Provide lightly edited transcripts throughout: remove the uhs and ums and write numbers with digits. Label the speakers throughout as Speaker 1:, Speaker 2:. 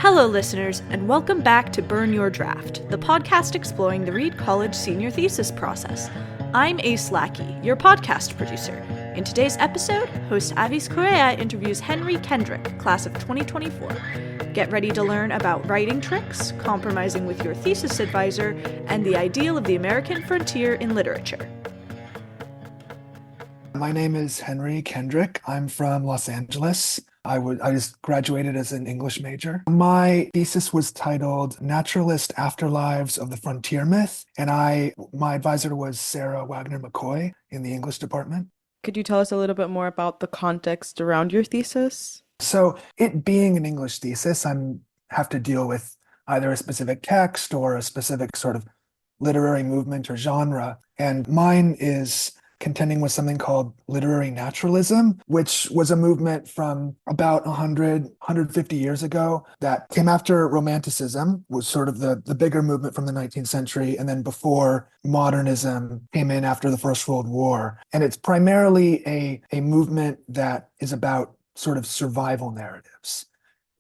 Speaker 1: Hello, listeners, and welcome back to Burn Your Draft, the podcast exploring the Reed College senior thesis process. I'm Ace Lackey, your podcast producer. In today's episode, host Avis Correa interviews Henry Kendrick, class of 2024. Get ready to learn about writing tricks, compromising with your thesis advisor, and the ideal of the American frontier in literature.
Speaker 2: My name is Henry Kendrick. I'm from Los Angeles. I just graduated as an English major. My thesis was titled Naturalist Afterlives of the Frontier Myth, and my advisor was Sarah Wagner McCoy in the English department.
Speaker 3: Could you tell us a little bit more about the context around your thesis?
Speaker 2: So it being an English thesis, I have to deal with either a specific text or a specific sort of literary movement or genre. And mine is contending with something called literary naturalism, which was a movement from about 150 years ago that came after Romanticism, was sort of the bigger movement from the 19th century, and then before modernism came in after the First World War. And it's primarily a movement that is about sort of survival narratives.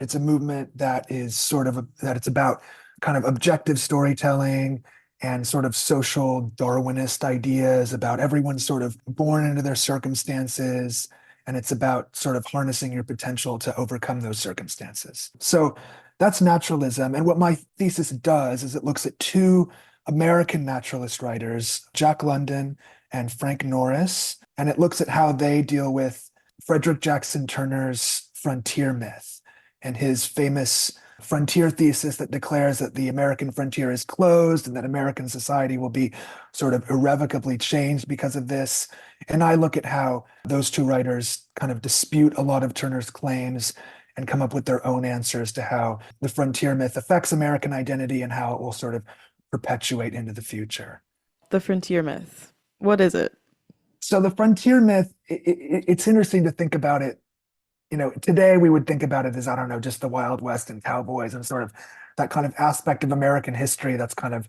Speaker 2: It's a movement that is that it's about kind of objective storytelling and sort of social Darwinist ideas about everyone sort of born into their circumstances. And it's about sort of harnessing your potential to overcome those circumstances. So that's naturalism. And what my thesis does is it looks at two American naturalist writers, Jack London and Frank Norris, and it looks at how they deal with Frederick Jackson Turner's frontier myth and his famous frontier thesis that declares that the American frontier is closed and that American society will be sort of irrevocably changed because of this. And I look at how those two writers kind of dispute a lot of Turner's claims and come up with their own answers to how the frontier myth affects American identity and how it will sort of perpetuate into the future.
Speaker 3: The frontier myth. What is it?
Speaker 2: So the frontier myth, it's interesting to think about it. You know, today we would think about it as, I don't know, just the Wild West and cowboys and sort of that kind of aspect of American history that's kind of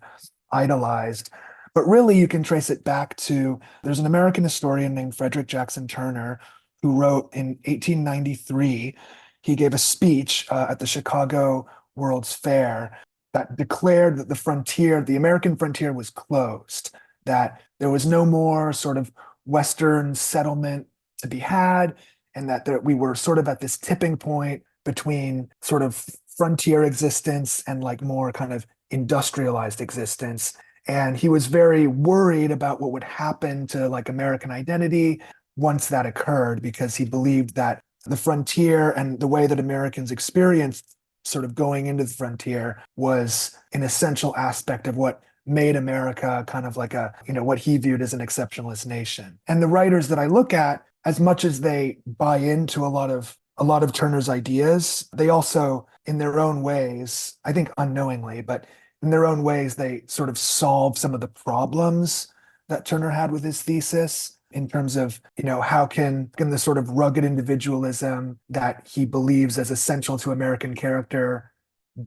Speaker 2: idolized. But really, you can trace it back to, there's an American historian named Frederick Jackson Turner who wrote in 1893, he gave a speech at the Chicago World's Fair that declared that the American frontier was closed, that there was no more sort of Western settlement to be had, and that we were sort of at this tipping point between sort of frontier existence and like more kind of industrialized existence. And he was very worried about what would happen to like American identity once that occurred, because he believed that the frontier and the way that Americans experienced sort of going into the frontier was an essential aspect of what made America kind of like what he viewed as an exceptionalist nation. And the writers that I look at, as much as they buy into a lot of Turner's ideas, they also, in their own ways, I think unknowingly, but in their own ways, they sort of solve some of the problems that Turner had with his thesis in terms of, how can the sort of rugged individualism that he believes as essential to American character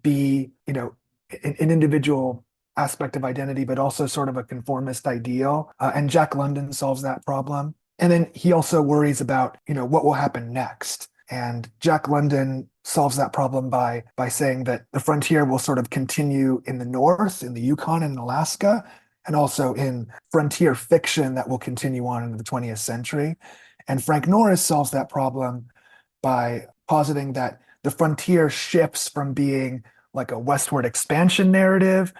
Speaker 2: be, an individual aspect of identity, but also sort of a conformist ideal. And Jack London solves that problem. And then he also worries about, what will happen next. And Jack London solves that problem by saying that the frontier will sort of continue in the North, in the Yukon and Alaska, and also in frontier fiction that will continue on into the 20th century. And Frank Norris solves that problem by positing that the frontier shifts from being like a westward expansion narrative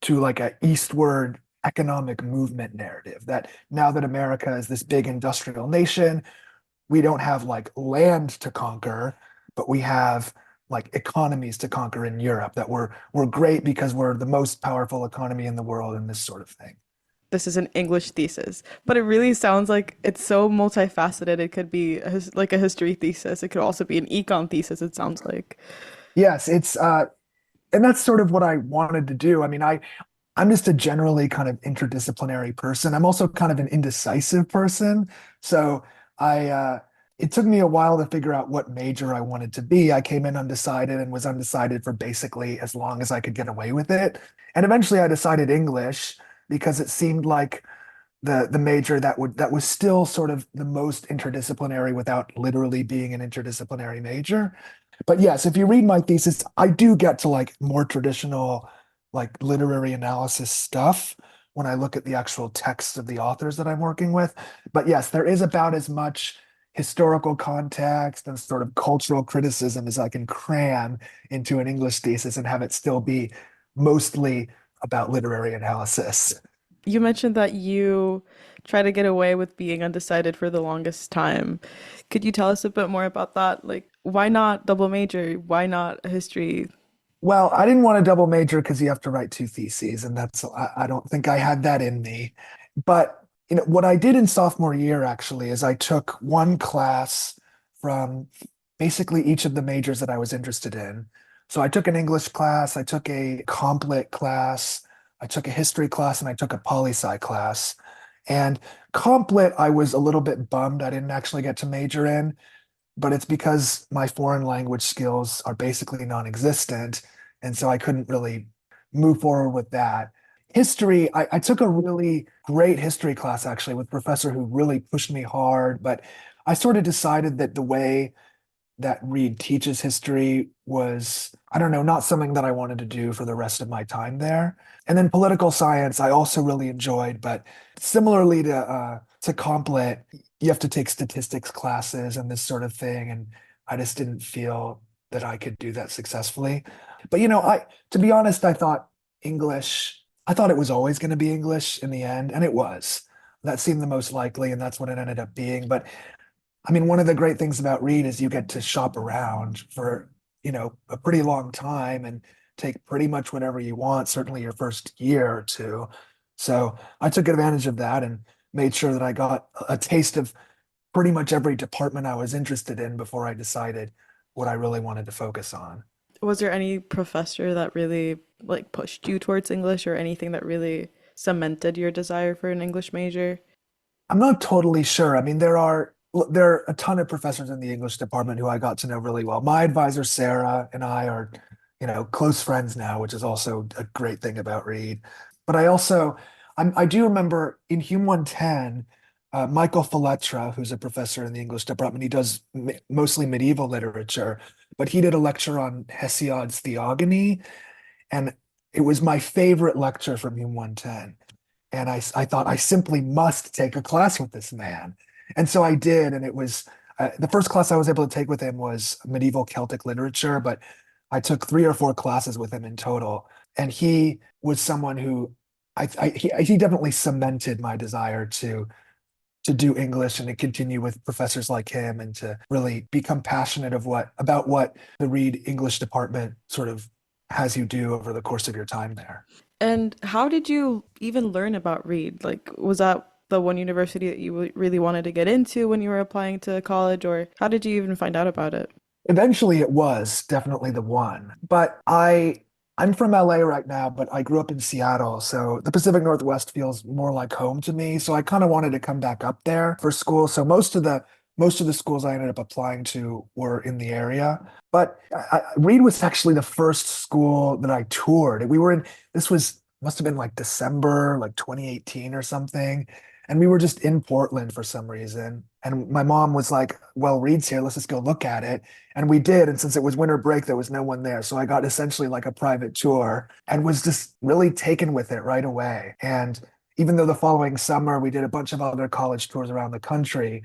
Speaker 2: to like a eastward economic movement narrative, that now that America is this big industrial nation, we don't have like land to conquer, but we have like economies to conquer in Europe, that we're great because we're the most powerful economy in the world and this sort of thing.
Speaker 3: This is an English thesis, but it really sounds like it's so multifaceted. It could be like a history thesis. It could also be an econ thesis, it sounds like.
Speaker 2: Yes, it's and that's sort of what I wanted to do. I mean, I'm just a generally kind of interdisciplinary person. I'm also kind of an indecisive person. So it took me a while to figure out what major I wanted to be. I came in undecided and was undecided for basically as long as I could get away with it. And eventually I decided English because it seemed like the major that was still sort of the most interdisciplinary without literally being an interdisciplinary major. But yes, if you read my thesis, I do get to like more traditional, like literary analysis stuff when I look at the actual texts of the authors that I'm working with. But yes, there is about as much historical context and sort of cultural criticism as I can cram into an English thesis and have it still be mostly about literary analysis.
Speaker 3: You mentioned that you try to get away with being undecided for the longest time. Could you tell us a bit more about that? Like, why not double major? Why not history?
Speaker 2: Well, I didn't want to double major because you have to write two theses, and I don't think I had that in me. But what I did in sophomore year actually is I took one class from basically each of the majors that I was interested in. So I took an English class, I took a comp lit class, I took a history class, and I took a poli sci class. And comp lit, I was a little bit bummed I didn't actually get to major in, but it's because my foreign language skills are basically non-existent. And so I couldn't really move forward with that. History, I took a really great history class actually with a professor who really pushed me hard, but I sort of decided that the way that Reed teaches history was, I don't know, not something that I wanted to do for the rest of my time there. And then political science, I also really enjoyed, but similarly to Complit, you have to take statistics classes and this sort of thing, and I just didn't feel that I could do that successfully. But to be honest, I thought it was always going to be English in the end, and it was. That seemed the most likely, and that's what it ended up being. But I mean, one of the great things about Reed is you get to shop around for, a pretty long time and take pretty much whatever you want, certainly your first year or two. So I took advantage of that and made sure that I got a taste of pretty much every department I was interested in before I decided what I really wanted to focus on.
Speaker 3: Was there any professor that really like pushed you towards English or anything that really cemented your desire for an English major?
Speaker 2: I'm not totally sure. I mean, there are a ton of professors in the English department who I got to know really well. My advisor Sarah and I are, close friends now, which is also a great thing about Reed. But I do remember in Hume 110, Michael Feletra, who's a professor in the English department, he does mostly medieval literature, but he did a lecture on Hesiod's Theogony, and it was my favorite lecture from Hume 110. And I thought I simply must take a class with this man. And so I did. And it was the first class I was able to take with him was medieval Celtic literature, but I took 3 or 4 classes with him in total. And he was someone who he definitely cemented my desire to do English and to continue with professors like him and to really become passionate about what the Reed English department sort of has you do over the course of your time there.
Speaker 3: And how did you even learn about Reed? Like, was that the one university that you really wanted to get into when you were applying to college, or how did you even find out about it?
Speaker 2: Eventually it was definitely the one. But I'm from LA right now, but I grew up in Seattle, so the Pacific Northwest feels more like home to me. So I kind of wanted to come back up there for school. So most of the schools I ended up applying to were in the area. But Reed was actually the first school that I toured. This must have been like December, like 2018 or something. And we were just in Portland for some reason. And my mom was like, well, Reed's here. Let's just go look at it. And we did. And since it was winter break, there was no one there. So I got essentially like a private tour and was just really taken with it right away. And even though the following summer we did a bunch of other college tours around the country,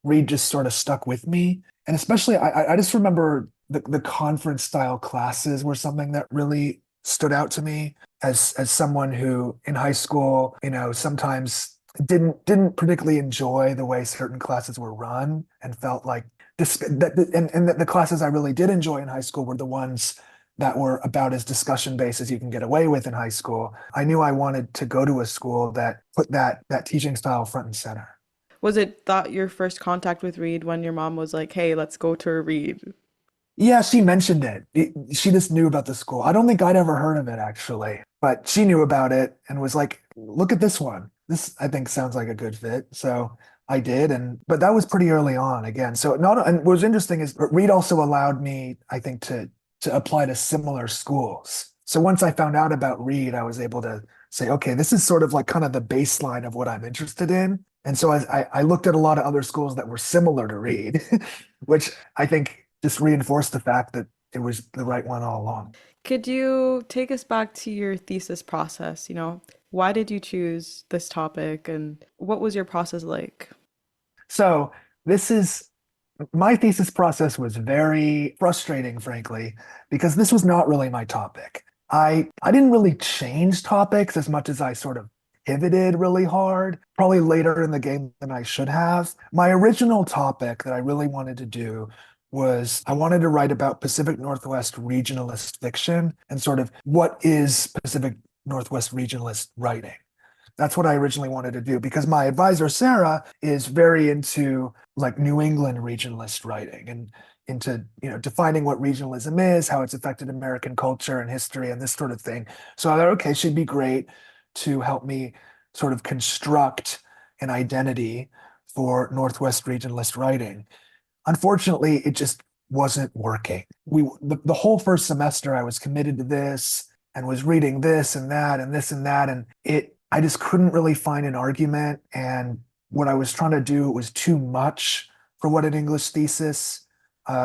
Speaker 2: Reed just sort of stuck with me. And especially, I just remember the conference style classes were something that really stood out to me as someone who in high school, sometimes didn't particularly enjoy the way certain classes were run and felt like and the classes I really did enjoy in high school were the ones that were about as discussion based as you can get away with in high school. I knew I wanted to go to a school that put that teaching style front and center.
Speaker 3: Was it that your first contact with Reed when your mom was like, "Hey, let's go to a Reed"?
Speaker 2: Yeah, she mentioned it. She just knew about the school. I don't think I'd ever heard of it actually, but she knew about it and was like, "Look at this one. This I think sounds like a good fit." So I did, but that was pretty early on again. So not and what was interesting is Reed also allowed me, I think, to apply to similar schools. So once I found out about Reed, I was able to say, okay, this is sort of like kind of the baseline of what I'm interested in. And so I looked at a lot of other schools that were similar to Reed, which I think just reinforced the fact that it was the right one all along.
Speaker 3: Could you take us back to your thesis process? Why did you choose this topic and what was your process like?
Speaker 2: So this is my thesis process was very frustrating, frankly, because this was not really my topic. I didn't really change topics as much as I sort of pivoted really hard, probably later in the game than I should have. My original topic that I really wanted to do was I wanted to write about Pacific Northwest regionalist fiction and sort of what is Pacific Northwest regionalist writing. That's what I originally wanted to do because my advisor, Sarah, is very into like New England regionalist writing and into, defining what regionalism is, how it's affected American culture and history and this sort of thing. So I thought, okay, she'd be great to help me sort of construct an identity for Northwest regionalist writing. Unfortunately, it just wasn't working. The whole first semester I was committed to this and was reading this and that and this and that, and I just couldn't really find an argument. And what I was trying to do was too much for what an English thesis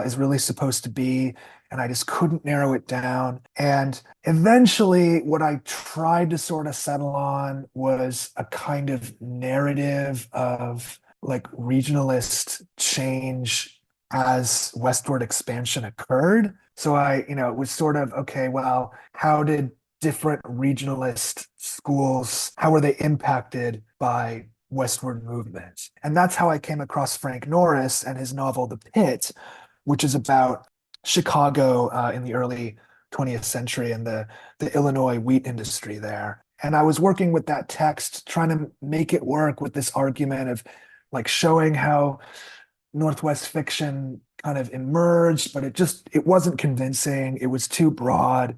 Speaker 2: is really supposed to be. And I just couldn't narrow it down. And eventually, what I tried to sort of settle on was a kind of narrative of like regionalist change as westward expansion occurred. So it was sort of, okay, well, how did different regionalist schools, how were they impacted by westward movement? And that's how I came across Frank Norris and his novel, The Pit, which is about Chicago in the early 20th century and the Illinois wheat industry there. And I was working with that text, trying to make it work with this argument of like showing how Northwest fiction kind of emerged, but it wasn't convincing. It was too broad.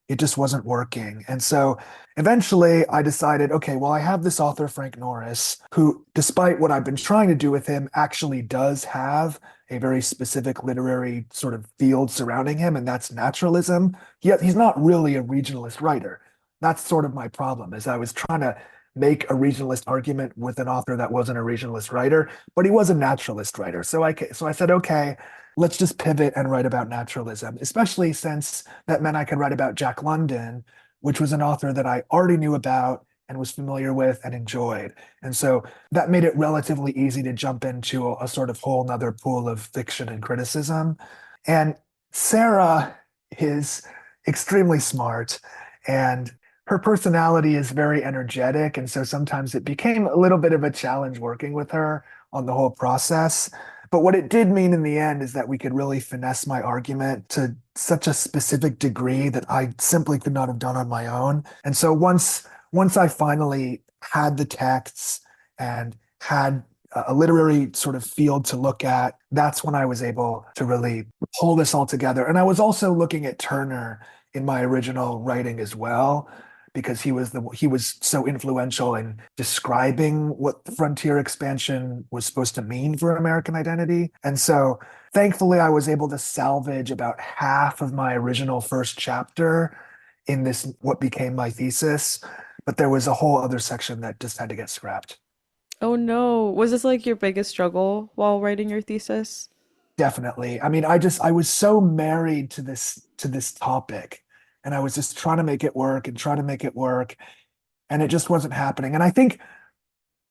Speaker 2: It just wasn't working. And so eventually I decided, okay, well, I have this author, Frank Norris, who, despite what I've been trying to do with him, actually does have a very specific literary sort of field surrounding him, and that's naturalism. Yet he's not really a regionalist writer. That's sort of my problem, is I was trying to make a regionalist argument with an author that wasn't a regionalist writer, but he was a naturalist writer. So I said, okay, let's just pivot and write about naturalism, especially since that meant I could write about Jack London, which was an author that I already knew about and was familiar with and enjoyed. And so that made it relatively easy to jump into a sort of whole nother pool of fiction and criticism. And Sarah is extremely smart, and her personality is very energetic. And so sometimes it became a little bit of a challenge working with her on the whole process. But what it did mean in the end is that we could really finesse my argument to such a specific degree that I simply could not have done on my own. And so once I finally had the texts and had a literary sort of field to look at, that's when I was able to really pull this all together. And I was also looking at Turner in my original writing as well, because he was so influential in describing what the frontier expansion was supposed to mean for American identity. And so thankfully I was able to salvage about half of my original first chapter in this, what became my thesis. But there was a whole other section that just had to get scrapped.
Speaker 3: Oh no. Was this like your biggest struggle while writing your thesis?
Speaker 2: Definitely. I mean, I was so married to this topic, and I was just trying to make it work and try to make it work, and it just wasn't happening. And I think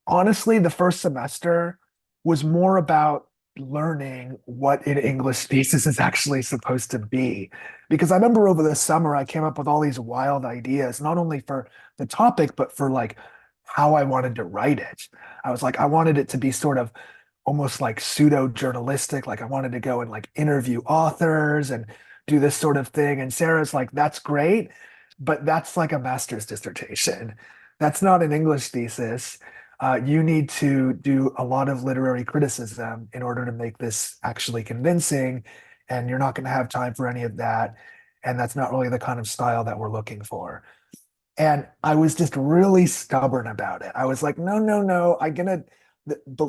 Speaker 2: honestly, the first semester was more about learning what an English thesis is actually supposed to be. Because I remember over the summer, I came up with all these wild ideas, not only for the topic, but for like how I wanted to write it. I was like, I wanted it to be sort of almost like pseudo journalistic. Like I wanted to go and like interview authors and do this sort of thing. And Sarah's like, that's great, but that's like a master's dissertation. That's not an English thesis. You need to do a lot of literary criticism in order to make this actually convincing. And you're not going to have time for any of that. And that's not really the kind of style that we're looking for. And I was just really stubborn about it. I was like, no, no, no,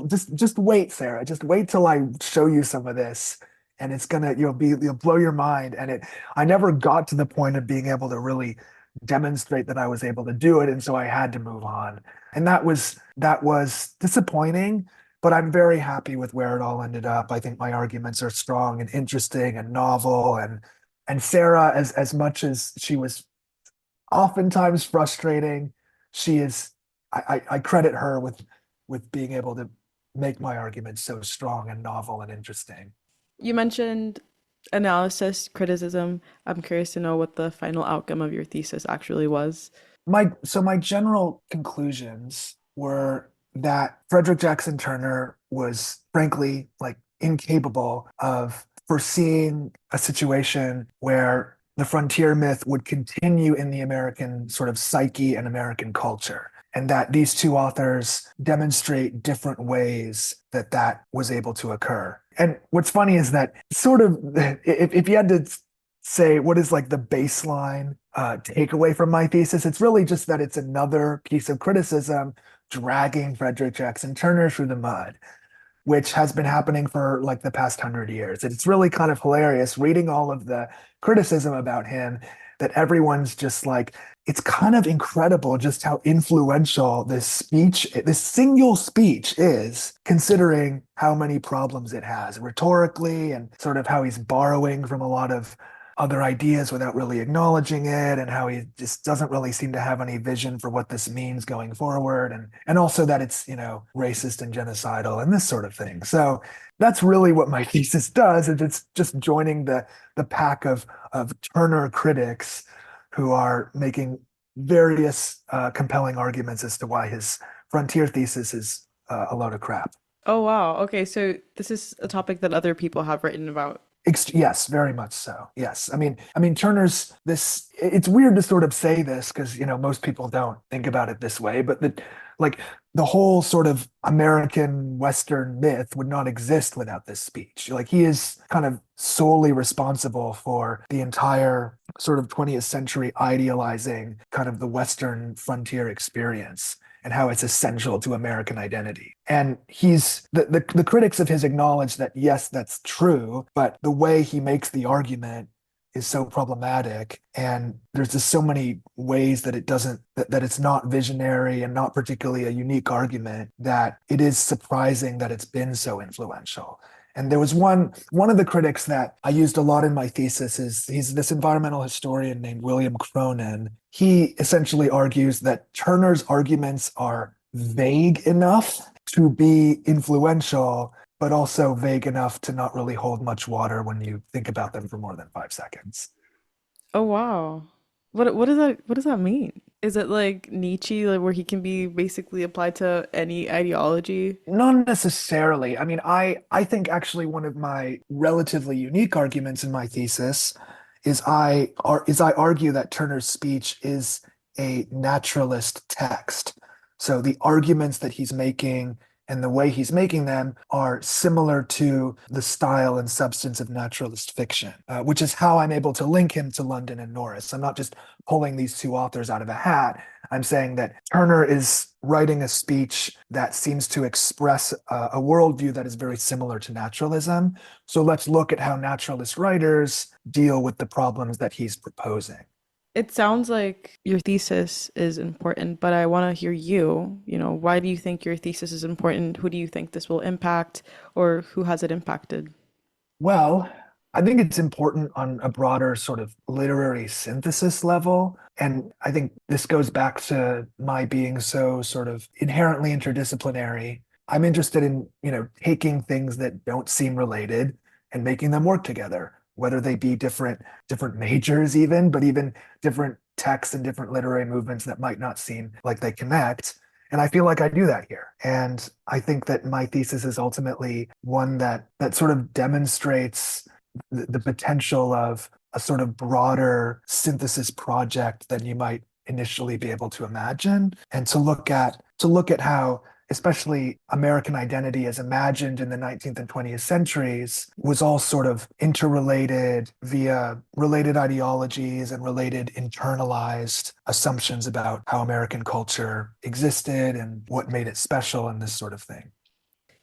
Speaker 2: just wait, Sarah. Just wait till I show you some of this. And you'll blow your mind. I never got to the point of being able to really demonstrate that I was able to do it. And so I had to move on. And that was disappointing, but I'm very happy with where it all ended up. I think my arguments are strong and interesting and novel. And Sarah, as much as she was oftentimes frustrating, she is I credit her with being able to make my arguments so strong and novel and interesting.
Speaker 3: You mentioned analysis, criticism. I'm curious to know what the final outcome of your thesis actually was.
Speaker 2: My general conclusions were that Frederick Jackson Turner was frankly like incapable of foreseeing a situation where the frontier myth would continue in the American sort of psyche and American culture, and that these two authors demonstrate different ways that that was able to occur. And what's funny is that sort of if you had to say what is like the baseline takeaway from my thesis, it's really just that it's another piece of criticism dragging Frederick Jackson Turner through the mud, which has been happening for like the past 100 years. It's really kind of hilarious reading all of the criticism about him that everyone's just like, it's kind of incredible just how influential this speech, this single speech is, considering how many problems it has rhetorically and sort of how he's borrowing from a lot of other ideas without really acknowledging it, and how he just doesn't really seem to have any vision for what this means going forward, and also that it's, racist and genocidal and this sort of thing. So that's really what my thesis does, and it's just joining the pack of Turner critics who are making various compelling arguments as to why his frontier thesis is a load of crap.
Speaker 3: Oh, wow. Okay, so this is a topic that other people have written about.
Speaker 2: Yes, very much so. Yes. I mean, Turner's this, it's weird to sort of say this because, most people don't think about it this way, but like the whole sort of American Western myth would not exist without this speech. Like he is kind of solely responsible for the entire sort of 20th century idealizing kind of the Western frontier experience and how it's essential to American identity. And he's the critics of his acknowledge that yes, that's true, but the way he makes the argument is so problematic, and there's just so many ways that it doesn't that it's not visionary and not particularly a unique argument, that it is surprising that it's been so influential. And there was one of the critics that I used a lot in my thesis. He's this environmental historian named William Cronin. He essentially argues that Turner's arguments are vague enough to be influential, but also vague enough to not really hold much water when you think about them for more than 5 seconds.
Speaker 3: Oh, wow. What does that mean? Is it like Nietzsche, like where he can be basically applied to any ideology?
Speaker 2: Not necessarily. I mean, I think actually one of my relatively unique arguments in my thesis is I argue that Turner's speech is a naturalist text. So the arguments that he's making and the way he's making them are similar to the style and substance of naturalist fiction, which is how I'm able to link him to London and Norris. I'm not just pulling these two authors out of a hat. I'm saying that Turner is writing a speech that seems to express a worldview that is very similar to naturalism. So let's look at how naturalist writers deal with the problems that he's proposing.
Speaker 3: It sounds like your thesis is important, but I want to hear you. Why do you think your thesis is important? Who do you think this will impact, or who has it impacted?
Speaker 2: Well, I think it's important on a broader sort of literary synthesis level. And I think this goes back to my being so sort of inherently interdisciplinary. I'm interested in, taking things that don't seem related and making them work together, whether they be different majors even, but even different texts and different literary movements that might not seem like they connect. And I feel like I do that here. And I think that my thesis is ultimately one that sort of demonstrates the potential of a sort of broader synthesis project than you might initially be able to imagine, and to look at how especially American identity as imagined in the 19th and 20th centuries was all sort of interrelated via related ideologies and related internalized assumptions about how American culture existed and what made it special and this sort of thing.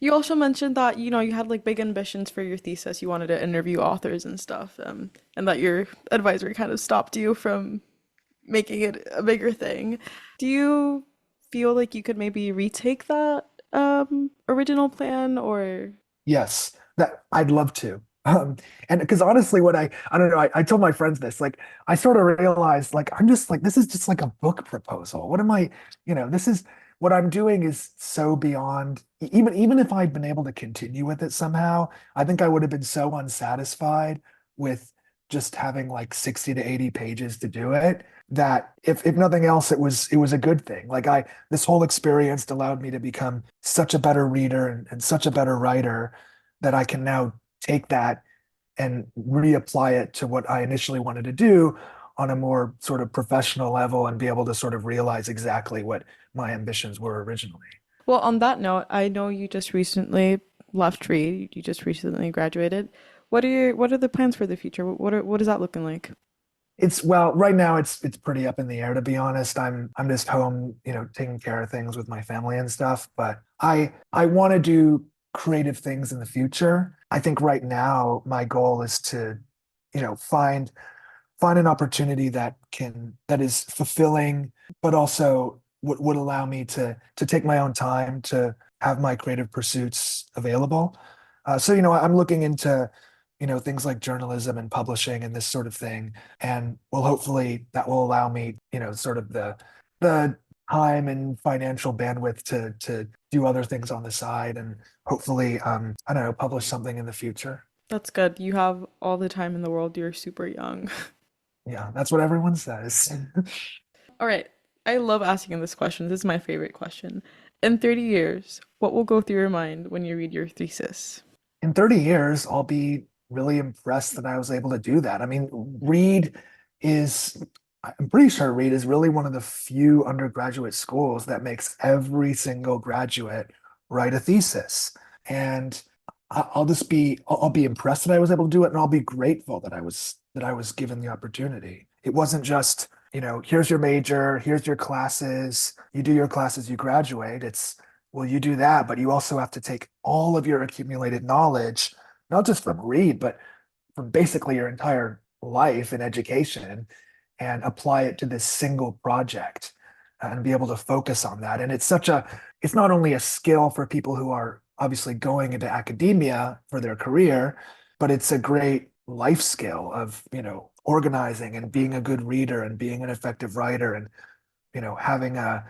Speaker 3: You also mentioned that, you had like big ambitions for your thesis. You wanted to interview authors and stuff, and that your advisor kind of stopped you from making it a bigger thing. Do you feel like you could maybe retake that original plan or
Speaker 2: Yes, that I'd love to. And because honestly, what I don't know, I told my friends this, like I sort of realized like I'm just like this is just like a book proposal. What am I, this is what I'm doing is so beyond even if I'd been able to continue with it somehow, I think I would have been so unsatisfied with just having like 60 to 80 pages to do it that if nothing else, it was a good thing. Like this whole experience allowed me to become such a better reader and such a better writer that I can now take that and reapply it to what I initially wanted to do on a more sort of professional level and be able to sort of realize exactly what my ambitions were originally.
Speaker 3: well, on that note, I know you just recently left Reed. You just recently graduated. What are the plans for the future? What is that looking like?
Speaker 2: It's well, right now it's pretty up in the air to be honest. I'm just home, taking care of things with my family and stuff, but I want to do creative things in the future. I think right now my goal is to, find an opportunity that is fulfilling, but also would allow me to take my own time to have my creative pursuits available. So, I'm looking into, things like journalism and publishing and this sort of thing. And will hopefully that will allow me, sort of the time and financial bandwidth to do other things on the side and hopefully I don't know, publish something in the future.
Speaker 3: That's good. You have all the time in the world. You're super young.
Speaker 2: Yeah, that's what everyone says.
Speaker 3: All right. I love asking this question. This is my favorite question. In 30 years, what will go through your mind when you read your thesis?
Speaker 2: In 30 years, I'll be really impressed that I was able to do that. I mean, is, I'm pretty sure Reed is really one of the few undergraduate schools that makes every single graduate write a thesis. And I'll be impressed that I was able to do it, and I'll be grateful that I was given the opportunity. It wasn't just, here's your major, here's your classes, you do your classes, you graduate. It's, well, you do that, but you also have to take all of your accumulated knowledge, not just from Reed, but from basically your entire life in education and apply it to this single project and be able to focus on that. And it's not only a skill for people who are obviously going into academia for their career, but it's a great life skill of, organizing and being a good reader and being an effective writer and, having a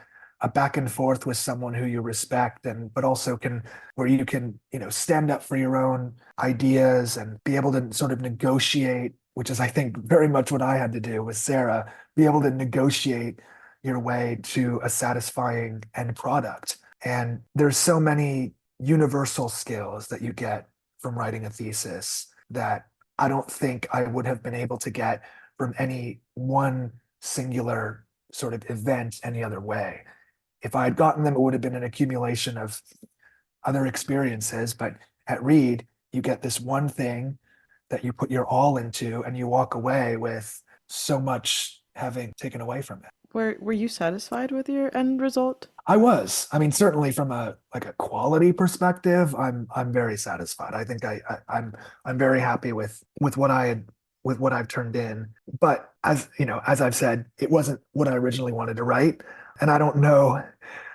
Speaker 2: back and forth with someone who you respect and but also can where you can stand up for your own ideas and be able to sort of negotiate, which is I think very much what I had to do with Sarah, be able to negotiate your way to a satisfying end product. And there's so many universal skills that you get from writing a thesis that I don't think I would have been able to get from any one singular sort of event any other way. If I had gotten them, it would have been an accumulation of other experiences. But at Reed, you get this one thing that you put your all into, and you walk away with so much having taken away from it.
Speaker 3: Were you satisfied with your end result?
Speaker 2: I was. I mean, certainly from a like a quality perspective, I'm very satisfied. I think I'm very happy with what I had with what I've turned in. But as I've said, it wasn't what I originally wanted to write. And I don't know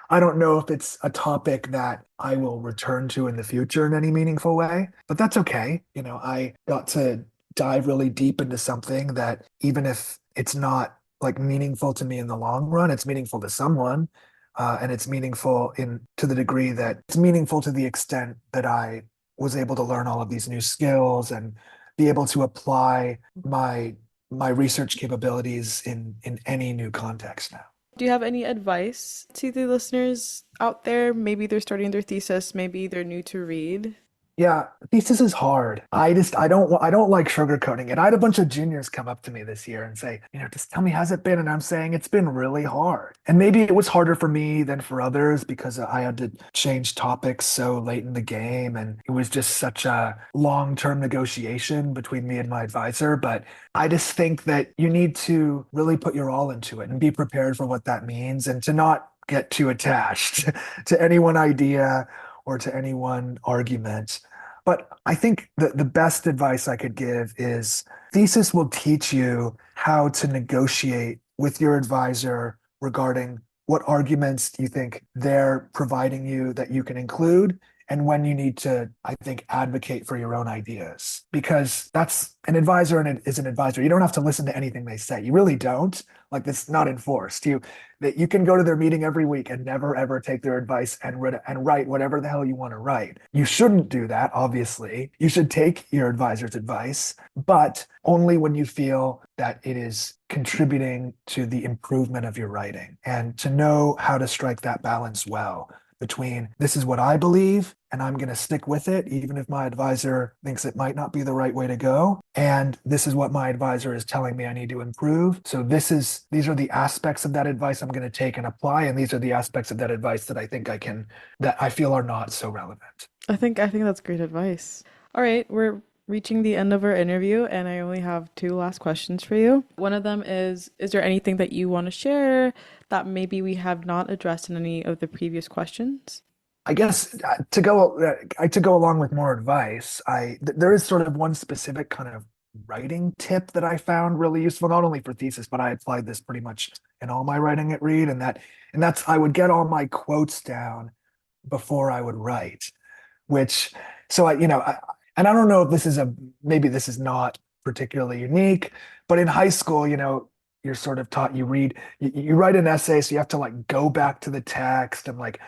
Speaker 2: if it's a topic that I will return to in the future in any meaningful way, but that's okay. I got to dive really deep into something that even if it's not like meaningful to me in the long run, it's meaningful to someone. And it's meaningful in to the degree that it's meaningful to the extent that I was able to learn all of these new skills and be able to apply my research capabilities in any new context now.
Speaker 3: Do you have any advice to the listeners out there? Maybe they're starting their thesis, maybe they're new to read.
Speaker 2: Yeah, thesis is hard. I don't like sugarcoating it. I had a bunch of juniors come up to me this year and say, just tell me how's it been? And I'm saying it's been really hard. And maybe it was harder for me than for others because I had to change topics so late in the game. And it was just such a long-term negotiation between me and my advisor. But I just think that you need to really put your all into it and be prepared for what that means and to not get too attached to any one idea or to any one argument. But I think the best advice I could give is thesis will teach you how to negotiate with your advisor regarding what arguments do you think they're providing you that you can include, and when you need to, I think, advocate for your own ideas. Because that's an advisor, and it is an advisor. You don't have to listen to anything they say. You really don't. Like, that's not enforced. That you can go to their meeting every week and never ever take their advice and write whatever the hell you want to write. You shouldn't do that, obviously. You should take your advisor's advice, but only when you feel that it is contributing to the improvement of your writing, and to know how to strike that balance well between this is what I believe and I'm going to stick with it, even if my advisor thinks it might not be the right way to go. And this is what my advisor is telling me I need to improve. So these are the aspects of that advice I'm going to take and apply. And these are the aspects of that advice that that I feel are not so relevant.
Speaker 3: I think that's great advice. All right, we're reaching the end of our interview, and I only have two last questions for you. One of them is there anything that you want to share that maybe we have not addressed in any of the previous questions?
Speaker 2: I guess to go along with more advice, there is sort of one specific kind of writing tip that I found really useful, not only for thesis, but I applied this pretty much in all my writing at Reed, and that's I would get all my quotes down before I would write, which so and I don't know if maybe this is not particularly unique, but in high school, you're sort of taught you write an essay, so you have to like go back to the text and like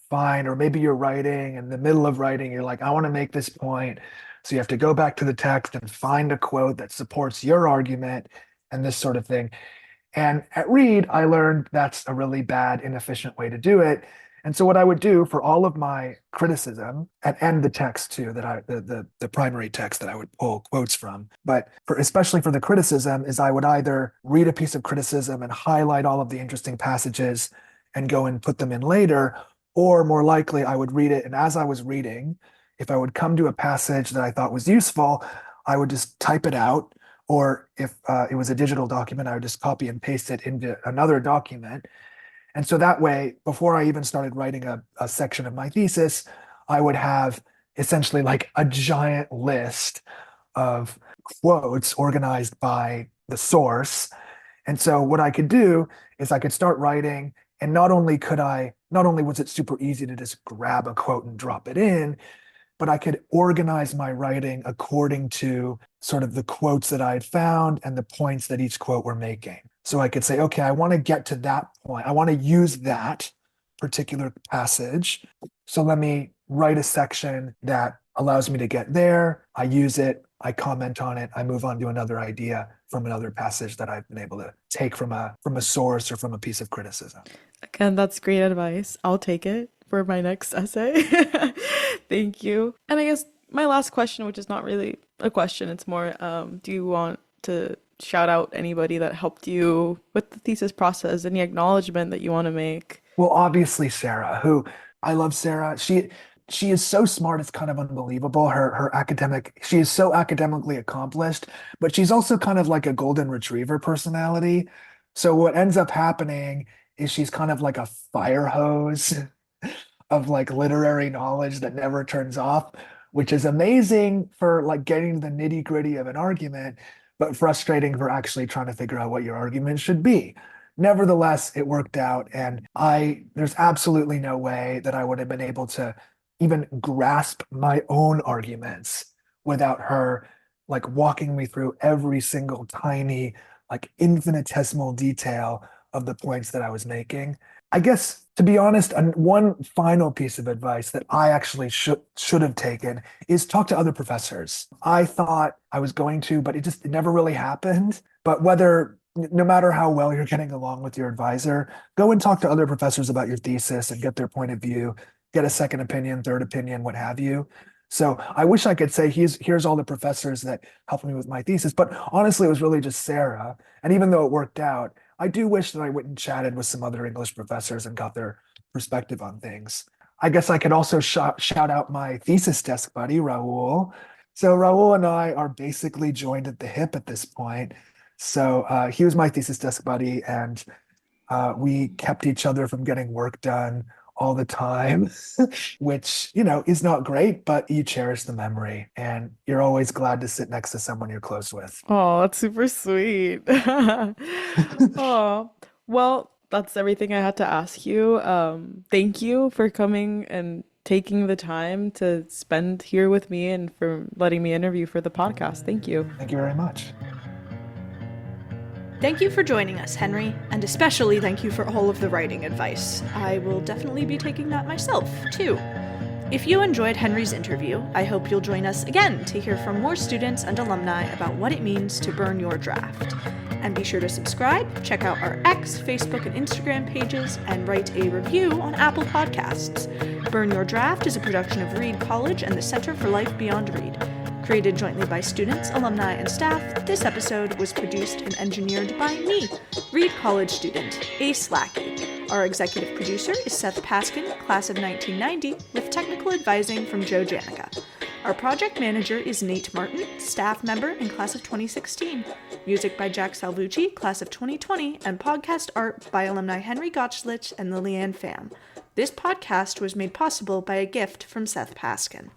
Speaker 2: find, or maybe you're writing in the middle of writing, you're like, I want to make this point. So you have to go back to the text and find a quote that supports your argument and this sort of thing. And at Reed, I learned that's a really bad, inefficient way to do it. And so what I would do for all of my criticism and the text too, the primary text that I would pull quotes from, but especially for the criticism, is I would either read a piece of criticism and highlight all of the interesting passages and go and put them in later, or more likely I would read it. And as I was reading, if I would come to a passage that I thought was useful, I would just type it out. Or if it was a digital document, I would just copy and paste it into another document. And so that way, before I even started writing a section of my thesis, I would have essentially like a giant list of quotes organized by the source. And so what I could do is I could start writing, and not only was it super easy to just grab a quote and drop it in, but I could organize my writing according to sort of the quotes that I had found and the points that each quote were making. So I could say, okay, I want to get to that point. I want to use that particular passage. So let me write a section that allows me to get there. I use it, I comment on it, I move on to another idea from another passage that I've been able to take from a source or from a piece of criticism.
Speaker 3: Again, that's great advice. I'll take it for my next essay. Thank you. And I guess my last question, which is not really a question, it's more, do you want to shout out anybody that helped you with the thesis process, any acknowledgement that you want to make?
Speaker 2: Well, obviously Sarah, who I love Sarah. She is so smart, it's kind of unbelievable. She is so academically accomplished, but she's also kind of like a golden retriever personality. So what ends up happening is she's kind of like a fire hose of like literary knowledge that never turns off, which is amazing for like getting the nitty gritty of an argument, but frustrating for actually trying to figure out what your argument should be. Nevertheless, it worked out, and there's absolutely no way that I would have been able to even grasp my own arguments without her like walking me through every single tiny, like infinitesimal detail of the points that I was making. I guess, to be honest, one final piece of advice that I actually should have taken is talk to other professors. I thought I was going to, but it never really happened. But no matter how well you're getting along with your advisor, go and talk to other professors about your thesis and get their point of view, get a second opinion, third opinion, what have you. So I wish I could say here's all the professors that helped me with my thesis, but honestly, it was really just Sarah. And even though it worked out, I do wish that I went and chatted with some other English professors and got their perspective on things. I guess I could also shout out my thesis desk buddy, Raul. So Raul and I are basically joined at the hip at this point. So he was my thesis desk buddy, and we kept each other from getting work done all the time, which, is not great, but you cherish the memory and you're always glad to sit next to someone you're close with.
Speaker 3: Oh, that's super sweet. Oh, well, that's everything I had to ask you. Thank you for coming and taking the time to spend here with me and for letting me interview for the podcast. Thank you.
Speaker 2: Thank you very much.
Speaker 1: Thank you for joining us, Henry, and especially thank you for all of the writing advice. I will definitely be taking that myself, too. If you enjoyed Henry's interview, I hope you'll join us again to hear from more students and alumni about what it means to burn your draft. And be sure to subscribe, check out our X, Facebook, and Instagram pages, and write a review on Apple Podcasts. Burn Your Draft is a production of Reed College and the Center for Life Beyond Reed. Created jointly by students, alumni, and staff, this episode was produced and engineered by me, Reed College student Ace Lackey. Our executive producer is Seth Paskin, class of 1990, with technical advising from Joe Janica. Our project manager is Nate Martin, staff member and class of 2016. Music by Jack Salvucci, class of 2020, and podcast art by alumni Henry Gotchlich and Lillian Pham. This podcast was made possible by a gift from Seth Paskin.